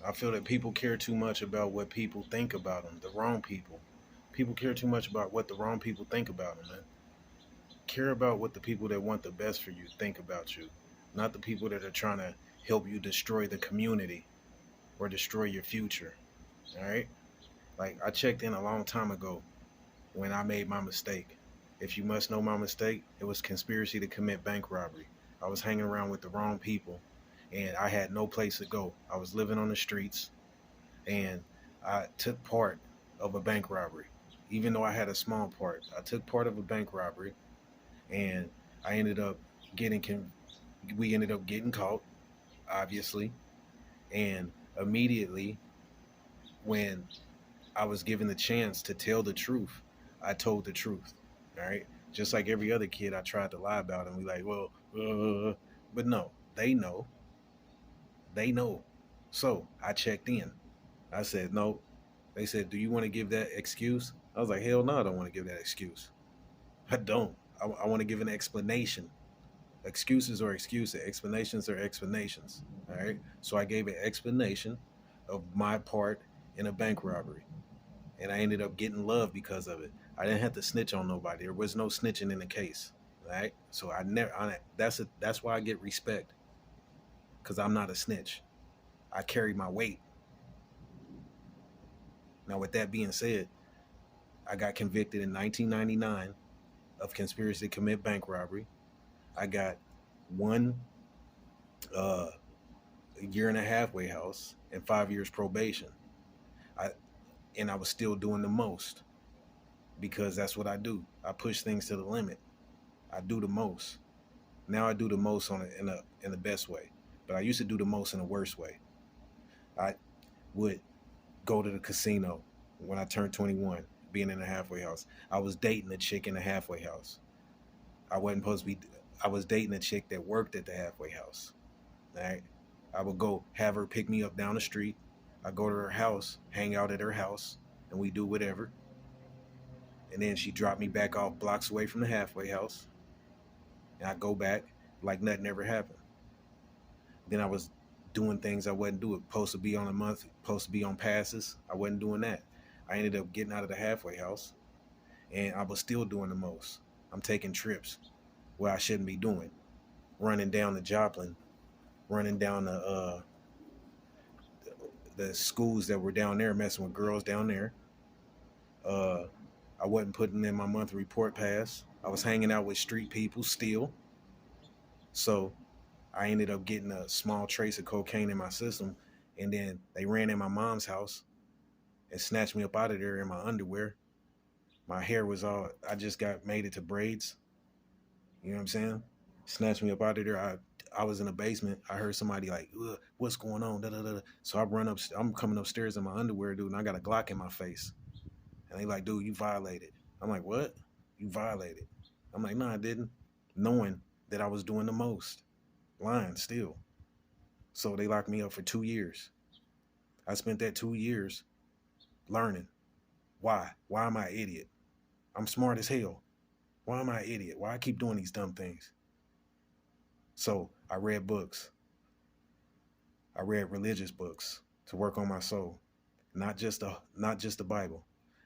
I feel that people care too much about what people think about them, the wrong people. People care too much about what the wrong people think about them, man. Care about what the people that want the best for you think about you, not the people that are trying to help you destroy the community or destroy your future. All right? Like, I checked in a long time ago when I made my mistake. If you must know my mistake, it was conspiracy to commit bank robbery. I was hanging around with the wrong people and I had no place to go. I was living on the streets and I took part of a bank robbery. Even though I had a small part, I took part of a bank robbery and I ended up getting we ended up getting caught, obviously, and immediately when I was given the chance to tell the truth, I told the truth. All right, just like every other kid, I tried to lie about, and we like, well, but no, they know. So I checked in. I said no. They said, "Do you want to give that excuse?" I was like, "Hell no, I don't want to give that excuse. I don't. I want to give an explanation. Excuses are excuses. Explanations are explanations. All right." So I gave an explanation of my part in a bank robbery, and I ended up getting love because of it. I didn't have to snitch on nobody. There was no snitching in the case. Right. So I never. That's why I get respect because I'm not a snitch. I carry my weight. Now, with that being said, I got convicted in 1999 of conspiracy to commit bank robbery. I got one uh, year and a halfway house and 5 years probation. I and I was still doing the most because that's what I do. I push things to the limit. I do the most. Now I do the most in the best way, but I used to do the most in the worst way. I would go to the casino when I turned 21, being in a halfway house. I was dating a chick in a halfway house. I wasn't supposed to be. I was dating a chick that worked at the halfway house. All right. I would go have her pick me up down the street. I go to her house, hang out at her house, and we do whatever. And then she dropped me back off blocks away from the halfway house. And I go back like nothing ever happened. Then I was doing things I wasn't doing. Supposed to be on a month, supposed to be on passes. I wasn't doing that. I ended up getting out of the halfway house and I was still doing the most. I'm taking trips where I shouldn't be doing. Running down to Joplin, running down the schools that were down there, messing with girls down there. Uh, I wasn't putting in my monthly report pass. I was hanging out with street people still. So I ended up getting a small trace of cocaine in my system. And then they ran in my mom's house and snatched me up out of there in my underwear. My hair was all, I just got made it to braids. You know what I'm saying? Snatched me up out of there. I was in the basement. I heard somebody like, "Ugh, what's going on?" Da, da, da. So I run up. I'm coming upstairs in my underwear, dude, and I got a Glock in my face. And they like, "Dude, you violated." I'm like, "What? You violated?" I'm like, "No, I didn't." Knowing that I was doing the most, lying still. So they locked me up for 2 years. I spent that 2 years learning. Why? Why am I an idiot? I'm smart as hell. Why am I an idiot? Why I keep doing these dumb things? So I read books. I read religious books to work on my soul, not just the Bible.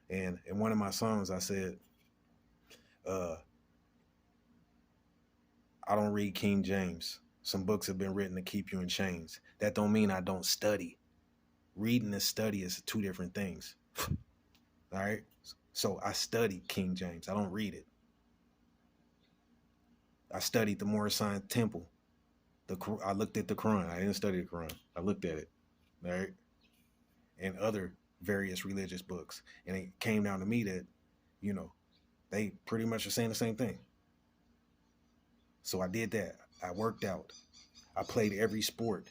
And in one of my songs, I said, uh, "I don't read King James. Some books have been written to keep you in chains. That don't mean I don't study. Reading and study is two different things. All right. So I studied King James. I don't read it. I studied the Moorish Science Temple. I looked at the Quran. I didn't study the Quran. I looked at it. All right, and other various religious books, and it came down to me that, you know, they pretty much are saying the same thing. So I did that. I worked out. I played every sport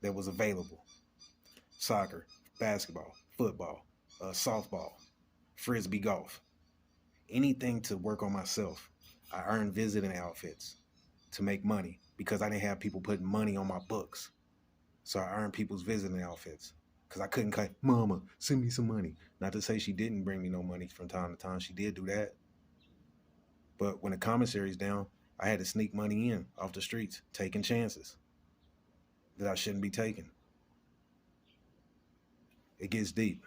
that was available: soccer, basketball, football, softball, frisbee golf, anything to work on myself. I earned visiting outfits to make money because I didn't have people putting money on my books. So I earned people's visiting outfits because I couldn't cut, "Mama, send me some money." Not to say she didn't bring me no money from time to time. She did do that. But when the commissary's down, I had to sneak money in off the streets, taking chances that I shouldn't be taking. It gets deep.